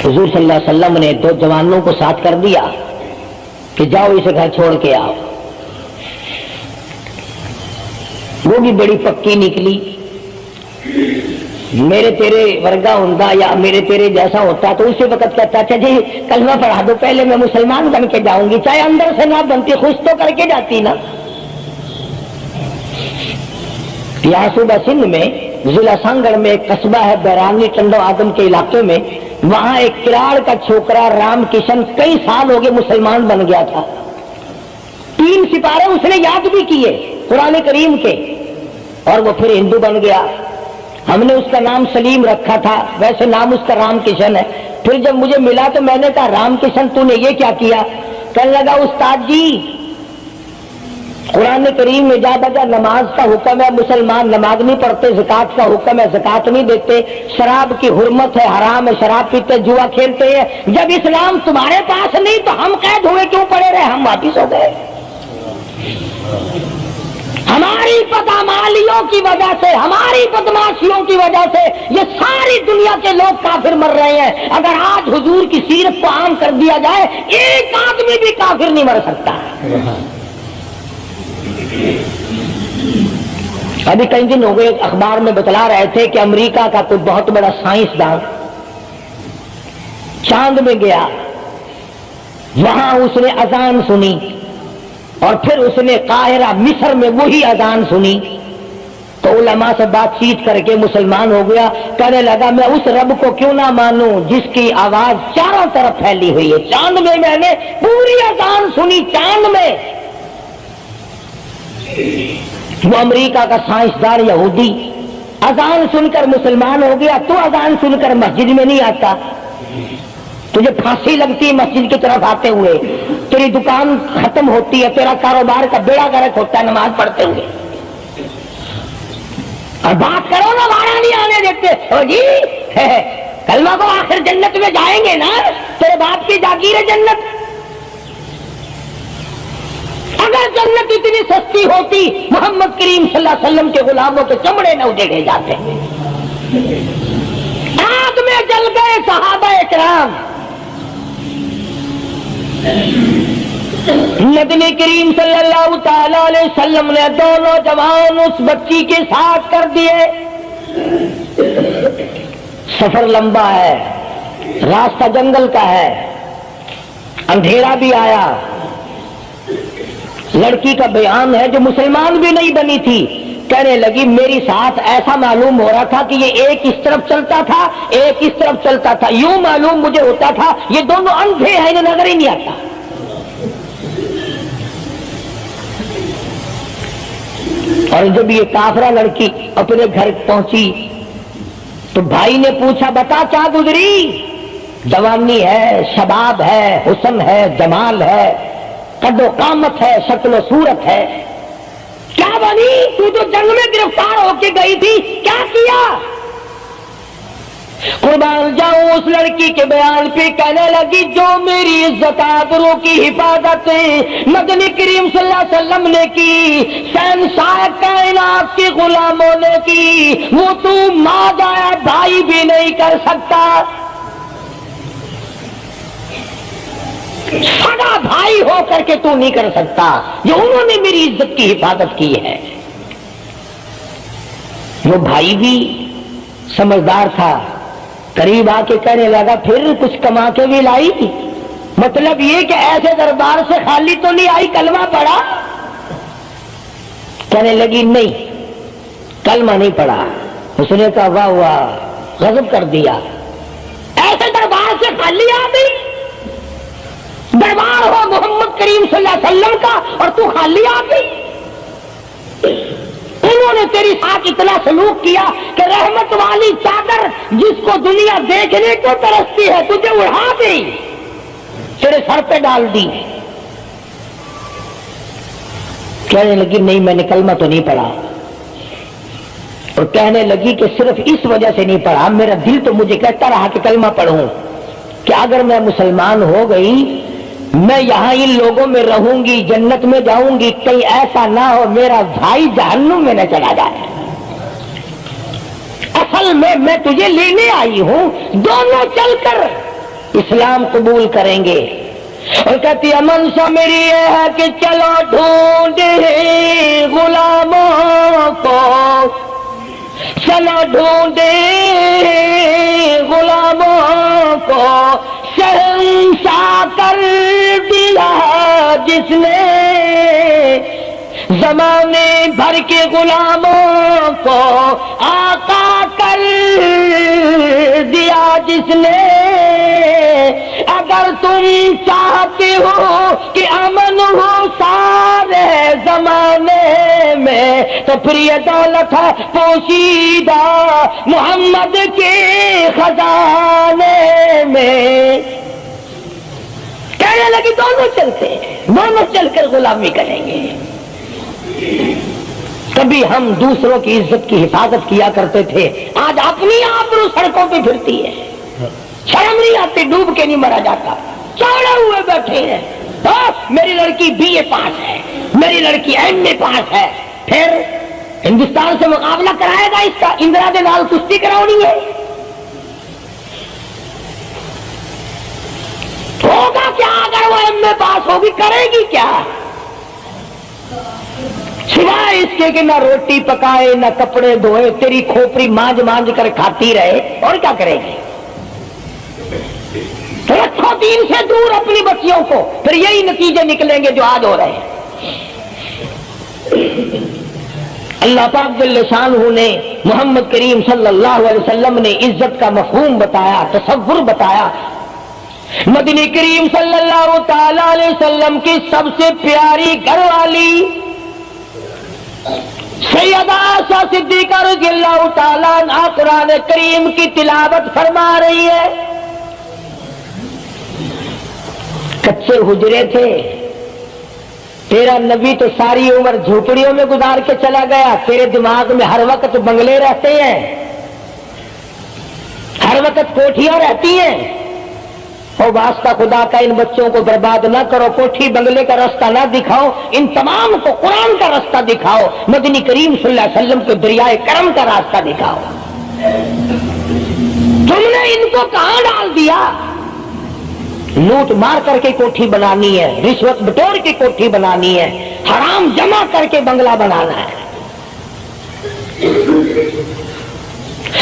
حضور صلی اللہ علیہ وسلم نے 2 جوانوں کو ساتھ کر دیا کہ جاؤ اسے گھر چھوڑ کے آؤ۔ وہ بھی بڑی پکی نکلی، میرے تیرے ورگا ہوتا یا میرے تیرے جیسا ہوتا تو اسی وقت کہتا اچھا جی کلمہ پڑھا دو، پہلے میں مسلمان بن کے جاؤں گی، چاہے اندر سے نہ بنتی خوش تو کر کے جاتی نا۔ یہاں صوبہ سندھ میں ضلع سانگڑ میں ایک قصبہ ہے بیرانی ٹنڈو آدم کے علاقے میں، وہاں ایک کراڑ کا چھوکرا رام کشن کئی سال ہو گئے مسلمان بن گیا تھا، 3 سپارے اس نے یاد بھی کیے قرآن کریم کے، اور وہ پھر ہندو بن گیا۔ ہم نے اس کا نام سلیم رکھا تھا، ویسے نام اس کا رام کشن ہے۔ پھر جب مجھے ملا تو میں نے کہا رام کشن تو نے یہ کیا کیا؟ کہنے لگا استاد جی قرآن کریم میں جا بجا نماز کا حکم ہے، مسلمان نماز نہیں پڑھتے، زکوٰۃ کا حکم ہے زکوٰۃ نہیں دیتے، شراب کی حرمت ہے حرام ہے، شراب پیتے جوا کھیلتے ہیں، جب اسلام تمہارے پاس نہیں تو ہم قید ہوئے کیوں پڑے رہے؟ ہم واپس ہو گئے۔ ہماری بدعمالیوں کی وجہ سے، ہماری بدماشیوں کی وجہ سے یہ ساری دنیا کے لوگ کافر مر رہے ہیں۔ اگر آج حضور کی سیرت کو عام کر دیا جائے ایک آدمی بھی کافر نہیں مر سکتا۔ ابھی کئی دن ہو گئے اخبار میں بتلا رہے تھے کہ امریکہ کا کوئی بہت بڑا سائنسدان چاند میں گیا، وہاں اس نے اذان سنی اور پھر اس نے قاہرہ مصر میں وہی اذان سنی تو علماء سے بات چیت کر کے مسلمان ہو گیا۔ کہنے لگا میں اس رب کو کیوں نہ مانوں جس کی آواز چاروں طرف پھیلی ہوئی ہے، چاند میں نے پوری اذان سنی، چاند میں۔ وہ امریکہ کا سائنسدان یہودی اذان سن کر مسلمان ہو گیا، تو اذان سن کر مسجد میں نہیں آتا؟ تجھے پھانسی لگتی ہے مسجد کی طرف آتے ہوئے، تیری دکان ختم ہوتی ہے، تیرا کاروبار کا بیڑا غرق ہوتا ہے نماز پڑھتے ہوئے، اور بات کرو نا وہاں نہیں آنے دیتے۔ او جی کلمہ کو آخر جنت میں جائیں گے نا، تیرے باپ کی جاگیر ہے جنت۔ اگر جنت اتنی سستی ہوتی محمد کریم صلی اللہ علیہ وسلم کے غلاموں کے چمڑے نہ اجڑے جاتے، آگ میں جل گئے صحابہ اکرام۔ نبی کریم صلی اللہ تعالی علیہ وسلم نے دونوں جوان اس بچی کے ساتھ کر دیے۔ سفر لمبا ہے، راستہ جنگل کا ہے، اندھیرا بھی آیا۔ لڑکی کا بیان ہے جو مسلمان بھی نہیں بنی تھی، کہنے لگی میری ساتھ ایسا معلوم ہو رہا تھا کہ یہ ایک اس طرف چلتا تھا ایک اس طرف چلتا تھا، یوں معلوم مجھے ہوتا تھا یہ دونوں اندھے ہیں، انہیں نظر ہی نہیں آتا۔ اور جب یہ کافرہ لڑکی اپنے گھر پہنچی تو بھائی نے پوچھا بتا کیا گزری؟ جوانی ہے، شباب ہے، حسن ہے، جمال ہے، قد و قامت ہے، شکل و صورت ہے، کیا بنی؟ تو جو جنگ میں گرفتار ہو کے گئی تھی کیا کیا؟ قربان جاؤں اس لڑکی کے بیان پہ، کہنے لگی جو میری عزت آبرو کی حفاظت مدنی کریم صلی اللہ علیہ وسلم نے کی، شہنشاہ کائنات کے غلاموں نے کی، وہ تو ماں جایا بھائی بھی نہیں کر سکتا، سگا بھائی ہو کر کے تو نہیں کر سکتا، جو انہوں نے میری عزت کی حفاظت کی ہے۔ وہ بھائی بھی سمجھدار تھا، قریب آ کے کہنے لگا پھر کچھ کما کے بھی لائی؟ مطلب یہ کہ ایسے دربار سے خالی تو نہیں آئی، کلمہ پڑھا؟ کہنے لگی نہیں کلمہ نہیں پڑھا۔ اس نے کہا واہ واہ، غضب کر دیا، ایسے دربار سے خالی آ گئی؟ دربار ہو محمد کریم صلی اللہ علیہ وسلم کا اور تو خالی آ گئی؟ انہوں نے تیری ساتھ اتنا سلوک کیا کہ رحمت والی چادر جس کو دنیا دیکھنے کو ترستی ہے تجھے اڑا دی، تیرے سر پہ ڈال دی۔ کہنے لگی نہیں میں نے کلمہ تو نہیں پڑھا، اور کہنے لگی کہ صرف اس وجہ سے نہیں پڑھا، میرا دل تو مجھے کہتا رہا کہ کلمہ پڑھوں، کہ اگر میں مسلمان ہو گئی میں یہاں ان لوگوں میں رہوں گی، جنت میں جاؤں گی، کہیں ایسا نہ ہو میرا بھائی جہنم میں نہ چلا جائے، اصل میں تجھے لینے آئی ہوں، دونوں چل کر اسلام قبول کریں گے۔ اور کہتی ہے منشا میری یہ ہے کہ چلو ڈھونڈے غلاموں کو، چلو ڈھونڈے غلاموں کو، شہنشاہ کر دیا جس نے زمانے بھر کے غلاموں کو، آقا کر دیا جس نے۔ اگر تم چاہتے ہو کہ امن ہو سارے زمانے میں تو پھر یہ دولت ہے پوشیدہ محمد کے خزانے میں۔ کہنے لگی دونوں چلتے ہیں، دونوں چل کر غلامی کریں گے۔ کبھی ہم دوسروں کی عزت کی حفاظت کیا کرتے تھے، آج اپنی آبرو سڑکوں پہ پھرتی ہے، شرم نہیں آتی، ڈوب کے نہیں مرا جاتا، چوڑے ہوئے بیٹھے ہیں۔ میری لڑکی BA پاس ہے، میری لڑکی MA پاس ہے، پھر ہندوستان سے مقابلہ کرائے گا اس کا، اندرا کے نال کشتی کراؤنی ہے، ہوگا کیا اگر وہ MA پاس ہوگی، کرے گی کیا؟ سوائے اس کے کہ نہ روٹی پکائے نہ کپڑے دھوئے، تیری کھوپڑی مانج مانج کر کھاتی رہے، اور کیا کرے گی؟ رکھو دین سے دور اپنی بچیوں کو، پھر یہی نتیجے نکلیں گے جو آج ہو رہے ہیں۔ اللہ پاک جل شانہ نے محمد کریم صلی اللہ علیہ وسلم نے عزت کا مفہوم بتایا، تصور بتایا۔ مدنی کریم صلی اللہ تعالی علیہ وسلم کی سب سے پیاری گھر والی سیدہ عائشہ صدیقہ رضی اللہ تعالیٰ عنہا قرآن کریم کی تلاوت فرما رہی ہے۔ کچے حجرے تھے، تیرا نبی تو ساری عمر جھوپڑیوں میں گزار کے چلا گیا، تیرے دماغ میں ہر وقت بنگلے رہتے ہیں، ہر وقت کوٹھیاں رہتی ہیں۔ اور واسطہ خدا کا ان بچوں کو برباد نہ کرو، کوٹھی بنگلے کا راستہ نہ دکھاؤ، ان تمام کو قرآن کا راستہ دکھاؤ، مدنی کریم صلی اللہ علیہ وسلم کو دریائے کرم کا راستہ دکھاؤ۔ تم نے ان کو کہاں ڈال دیا؟ لوٹ مار کر کے کوٹھی بنانی ہے، رشوت بٹور کے کوٹھی بنانی ہے، حرام جمع کر کے بنگلہ بنانا ہے۔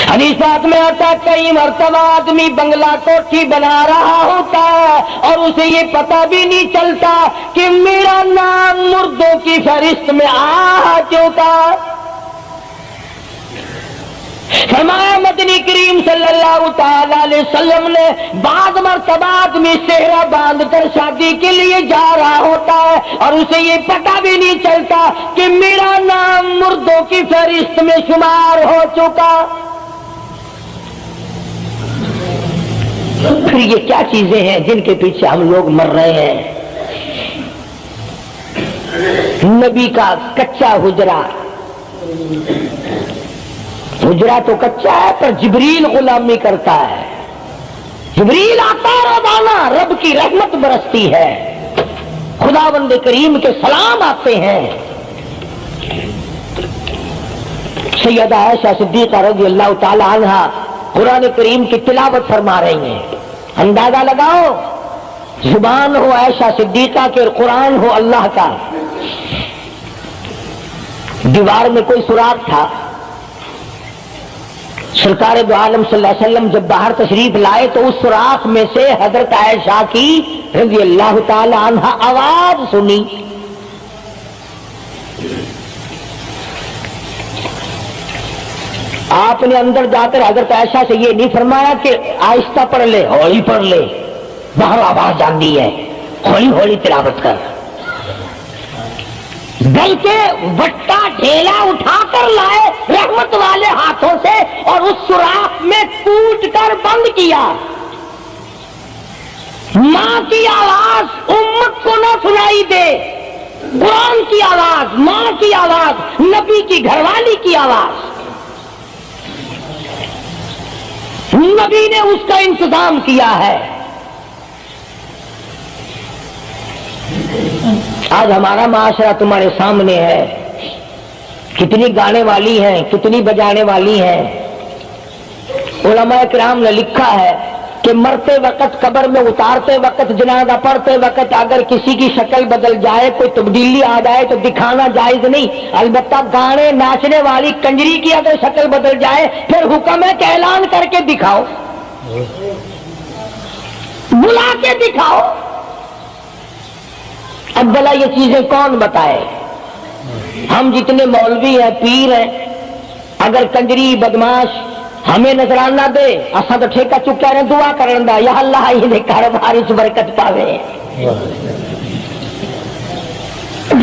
حدیث پاک میں آتا ہے کئی مرتبہ آدمی بنگلہ کوٹھی بنا رہا ہوتا ہے اور اسے یہ پتہ بھی نہیں چلتا کہ میرا نام مردوں کی فہرست میں آ چکا۔ فرمایا مدنی کریم صلی اللہ تعالی علیہ وسلم نے بعض مرتبہ آدمی صحرا باندھ کر شادی کے لیے جا رہا ہوتا ہے اور اسے یہ پتہ بھی نہیں چلتا کہ میرا نام مردوں کی فہرست میں شمار ہو چکا۔ پھر یہ کیا چیزیں ہیں جن کے پیچھے ہم لوگ مر رہے ہیں؟ نبی کا کچا حجرہ، حجرہ تو کچا ہے پر جبریل غلامی کرتا ہے، جبریل آتا ہے روزانہ، رب کی رحمت برستی ہے، خداوند کریم کے سلام آتے ہیں۔ سیدہ عائشہ صدیقہ رضی اللہ تعالی عنہا قرآن کریم کی تلاوت فرما رہی ہیں۔ اندازہ لگاؤ، زبان ہو عائشہ صدیقہ کے اور قرآن ہو اللہ کا۔ دیوار میں کوئی سوراخ تھا، سرکار دو عالم صلی اللہ علیہ وسلم جب باہر تشریف لائے تو اس سوراخ میں سے حضرت عائشہ کی رضی اللہ تعالی عنہا آواز سنی۔ آپ نے اندر جا کر حضرت عائشہ سے یہ نہیں فرمایا کہ آہستہ پڑھ لے، ہولی پڑھ لے، باہر آواز آندی ہے، ہولی ہولی تلاوت کر، بلکہ وٹا ڈھیلا اٹھا کر لائے رحمت والے ہاتھوں سے اور اس سوراخ میں کوٹ کر بند کیا۔ ماں کی آواز امت کو نہ سنائی دے، قرآن کی آواز، ماں کی آواز، نبی کی گھر والی کی آواز، نبی نے اس کا انتظام کیا ہے۔ آج ہمارا معاشرہ تمہارے سامنے ہے، کتنی گانے والی ہیں، کتنی بجانے والی ہیں۔ علماء کرام نے لکھا ہے کہ مرتے وقت، قبر میں اتارتے وقت، جنازہ پڑھتے وقت اگر کسی کی شکل بدل جائے، کوئی تبدیلی آ جائے تو دکھانا جائز نہیں، البتہ گانے ناچنے والی کنجری کی اگر شکل بدل جائے پھر حکم ہے کہ اعلان کر کے دکھاؤ، بلا کے دکھاؤ۔ اب بلا یہ چیزیں کون بتائے؟ ہم جتنے مولوی ہیں، پیر ہیں، اگر کنجری بدماش ہمیں نظرانہ دے، اساں تو ٹھیکہ چکا رہے دعا کرن دا، یا اللہ انہیں کاروبار اس برکت پاوے۔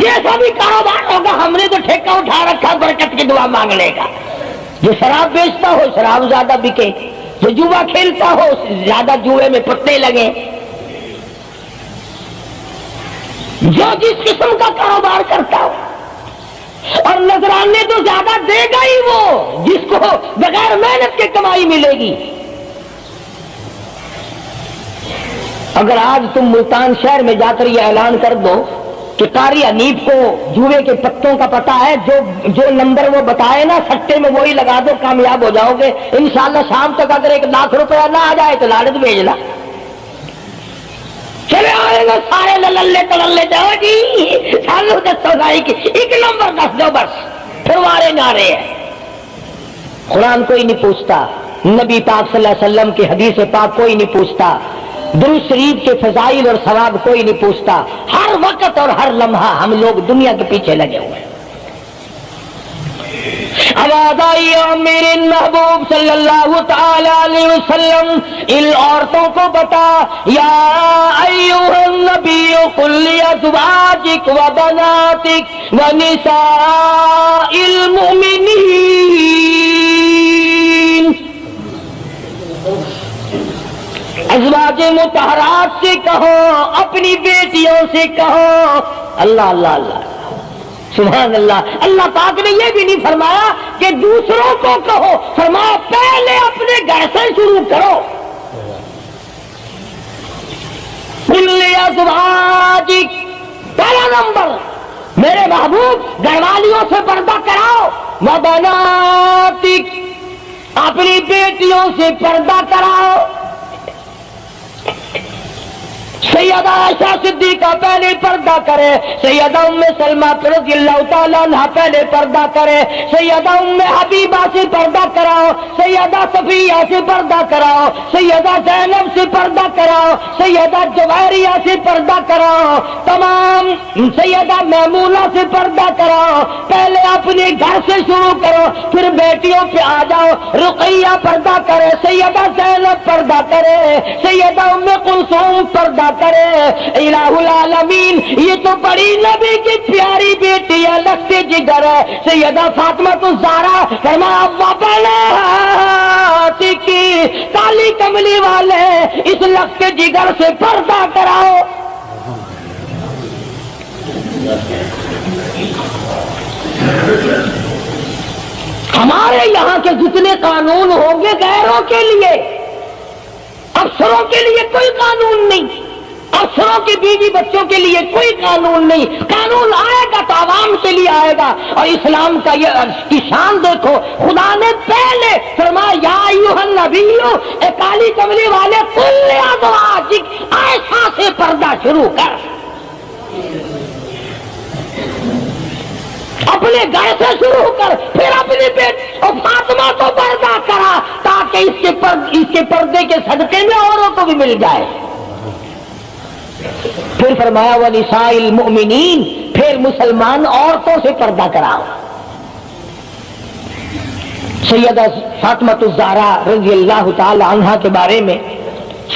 جیسا بھی کاروبار ہوگا ہم نے تو ٹھیکہ اٹھا رکھا برکت کی دعا مانگنے کا۔ جو شراب بیچتا ہو شراب زیادہ بکے، جو جوا کھیلتا ہو زیادہ جوئے میں پتے لگے، جو جس قسم کا کاروبار کرتا ہو، اور نذرانے تو زیادہ دے گا ہی وہ جس کو بغیر محنت کے کمائی ملے گی۔ اگر آج تم ملتان شہر میں جا کر یہ اعلان کر دو کہ قاری حنیف کو جوئے کے پتوں کا پتہ ہے، جو نمبر وہ بتائے نا سٹے میں وہی لگا دو، کامیاب ہو جاؤ گے انشاءاللہ۔ شام تک اگر 1 لاکھ روپیہ نہ آ جائے تو لالچ بھیجنا، چلے آئیں گے سارے للے تللے جاؤ جی سالو دسو گائی کی 1 نمبر 10 دو بس، پھر وارے نعرے ہیں۔ قرآن کوئی نہیں پوچھتا، نبی پاک صلی اللہ علیہ وسلم کی حدیث پاک کوئی نہیں پوچھتا، درود شریف کے فضائل اور ثواب کوئی نہیں پوچھتا۔ ہر وقت اور ہر لمحہ ہم لوگ دنیا کے پیچھے لگے ہوئے ہیں۔ آواز آئی میرے محبوب صلی اللہ تعالی علیہ وسلم ان عورتوں کو بتا، یا ایھا النبی قل لازواجک و بناتک و نساء المؤمنین، ازواج مطہرات سے کہو، اپنی بیٹیوں سے کہو۔ اللہ اللہ اللہ سبحان اللہ۔ اللہ پاک نے یہ بھی نہیں فرمایا کہ دوسروں کو کہو، فرمایا پہلے اپنے گھر سے شروع کرو۔ قل لازواجک، پہلا نمبر میرے محبوب گھر والیوں سے پردہ کراؤ، وبناتک، اپنی بیٹیوں سے پردہ کراؤ۔ سیدہ عائشہ صدیقہ پہلے پردہ کرے، سیدہ ام سلمہ رضی اللہ تعالیٰ عنہ پہلے پردہ کرے، سیدہ ام حبیبہ سے پردہ کراؤ، سیدہ صفیہ سے پردہ کراؤ، سیدہ زینب سے پردہ کراؤ، سیدہ جویریہ سے پردہ کراؤ، تمام سیدہ میمونہ سے پردہ کراؤ۔ پہلے اپنے گھر سے شروع کرو، پھر بیٹیوں پہ آ جاؤ۔ رقیہ پردہ کرے، سیدہ زینب پردہ کرے، سیدہ ام کلثوم پردہ کرے۔ الہ العالمین، یہ تو بڑی نبی کی پیاری بیٹی ہے، لگتے جگر ہے، سیدہ فاطمہ الزہرا، فرمایا وبناتک، کالی کملی والے اس لگتے جگر سے پردہ کراؤ۔ ہمارے یہاں کے جتنے قانون ہوں گے غیروں کے لیے، افسروں کے لیے کوئی قانون نہیں، افسروں کی بیوی بچوں کے لیے کوئی قانون نہیں۔ قانون آئے گا تو عوام کے لیے آئے گا۔ اور اسلام کا یہ کی شان دیکھو، خدا نے پہلے فرمایا یا ایھا النبی، اے کالی کملی والے، قل لازواجک، عائشہ سے پردہ شروع کر، اپنے گھر سے شروع کر، پھر اپنی بیٹی اور فاطمہ کو پردہ کرا، تاکہ اس کے پردے کے صدقے میں اوروں کو بھی مل جائے۔ پھر فرمایا وَنِسَاءِ الْمُؤْمِنِينَ، پھر مسلمان عورتوں سے پردہ کراؤ۔ سیدہ فاطمہ الزہرا رضی اللہ تعالی عنہا کے بارے میں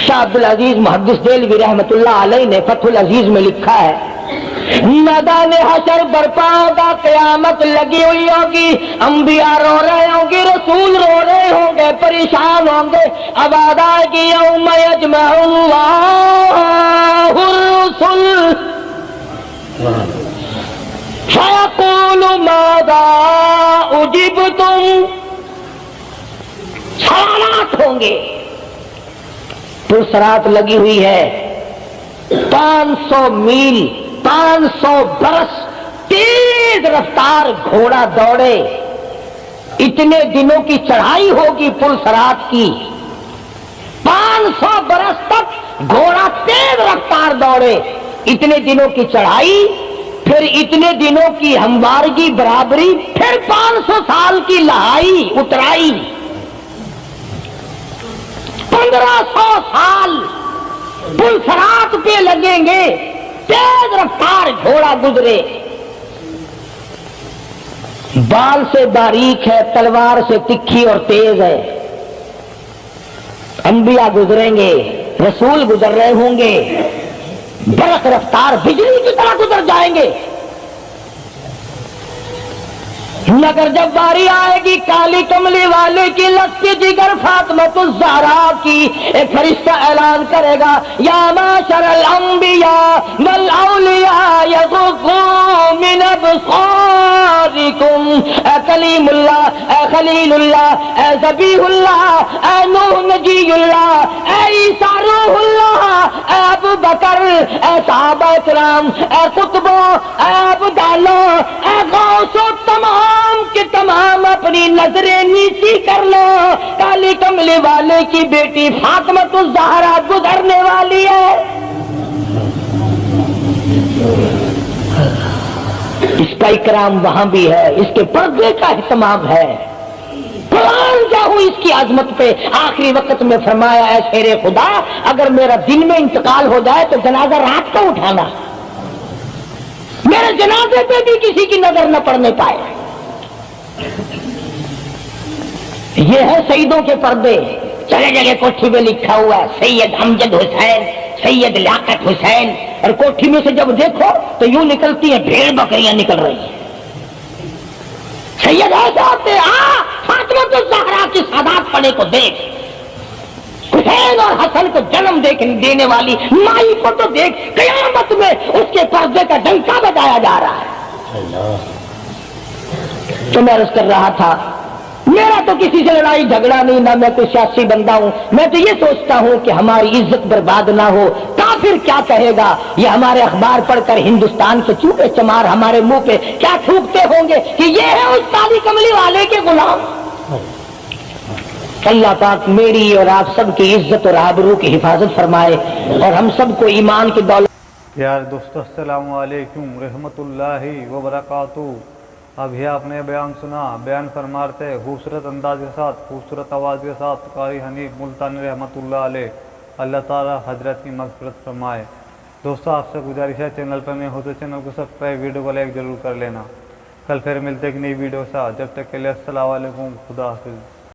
شاہ عبدالعزیز محدث دہلوی رحمۃ اللہ علیہ نے فتح العزیز میں لکھا ہے، میدان حشر برپا ہوگا، قیامت لگی ہوئی ہوگی، انبیاء رو رہے ہوں گے، رسول رو رہے ہوں گے، پریشان ہوں گے۔ آواز آئے گی یوم یجمع اللہ الرسل، فَيَقُولُ مَاذَا أُجِبْتُمْ، سوالات ہوں گے. پرسرات لگی ہوئی ہے، 500 میل 500 برس تیز رفتار گھوڑا دوڑے، اتنے دنوں کی چڑھائی ہوگی پرسرات کی، 500 برس تک گھوڑا تیز رفتار دوڑے، اتنے دنوں کی چڑھائی، پھر اتنے دنوں کی ہموارگی برابری، پھر 500 سال کی لہائی اترائی، 1500 سال پلسرات پہ لگیں گے، تیز رفتار گھوڑا گزرے، بال سے باریک ہے، تلوار سے تکھی اور تیز ہے. انبیاء گزریں گے، رسول گزر رہے ہوں گے، برق رفتار بجلی کی طرح گزر جائیں گے. مگر جب باری آئے گی کالی کملی والے کی، لگتی جگر فاطمۃ الزہرا کی، ایک فرشتہ اعلان کرے گا یا معشر الانبیاء والاولیاء یغضوا من ابصارکم. اے کلیم اللہ، اے خلیل اللہ، اے ذبیح اللہ، اے نوح نجی اللہ، اے عیسیٰ روح اللہ، اے ابو بکر، اے صحابہ کرام، اے قطبوں، اے ابدالوں، اے غوثوں، تمام کہ تمام اپنی نظریں نیچی کر لو، کالی کملی والے کی بیٹی فاطمۃ الزہرا گزرنے والی ہے. اس کا اکرام وہاں بھی ہے، اس کے پردے کا اہتمام ہے. قرآن جاؤ اس کی عظمت پہ. آخری وقت میں فرمایا اے شیر خدا، اگر میرا دن میں انتقال ہو جائے تو جنازہ رات کو اٹھانا، میرے جنازے پہ بھی کسی کی نظر نہ پڑنے پائے. یہ ہے شہیدوں کے پردے. جگہ جگہ کوٹھی میں لکھا ہوا ہے سید امجد حسین، سید لیاقت حسین، اور کوٹھی میں سے جب دیکھو تو یوں نکلتی ہیں بھیڑ بکریاں نکل رہی ہیں. سید ایسے آتے، فاطمۃ الزہرا کی سادات پڑے کو دیکھ، حسین اور حسن کو جنم دینے والی مائی کو تو دیکھ، قیامت میں اس کے پردے کا ڈنکا بجایا جا رہا ہے. تو میں عرض کر رہا تھا، میرا تو کسی سے لڑائی جھگڑا نہیں، نہ میں کوئی سیاسی بندہ ہوں. میں تو یہ سوچتا ہوں کہ ہماری عزت برباد نہ ہو. کافر کیا کہے گا؟ یہ ہمارے اخبار پڑھ کر ہندوستان کے چوپے چمار ہمارے منہ پہ کیا تھوکتے ہوں گے کہ یہ ہے اس کالی کملی والے کے غلام. اللہ پاک میری اور آپ سب کی عزت اور آبرو کی حفاظت فرمائے، اور ہم سب کو ایمان کی دولت. یار دوستو السلام علیکم رحمت اللہ وبرکاتہ. ابھی آپ نے بیان سنا، بیان فرماتے خوبصورت انداز کے ساتھ، خوبصورت آواز کے ساتھ قاری حنیف ملتانی رحمت اللہ علیہ. اللہ تعالی حضرت کی مغفرت فرمائے. دوستو آپ سے گزارش ہے، چینل پر نئے ہو تو چینل کو سبسکرائب، ویڈیو کو لائک ضرور کر لینا. کل پھر ملتے ایک نئی ویڈیو سے. جب تک کے لیے السلام علیکم، خدا حافظ.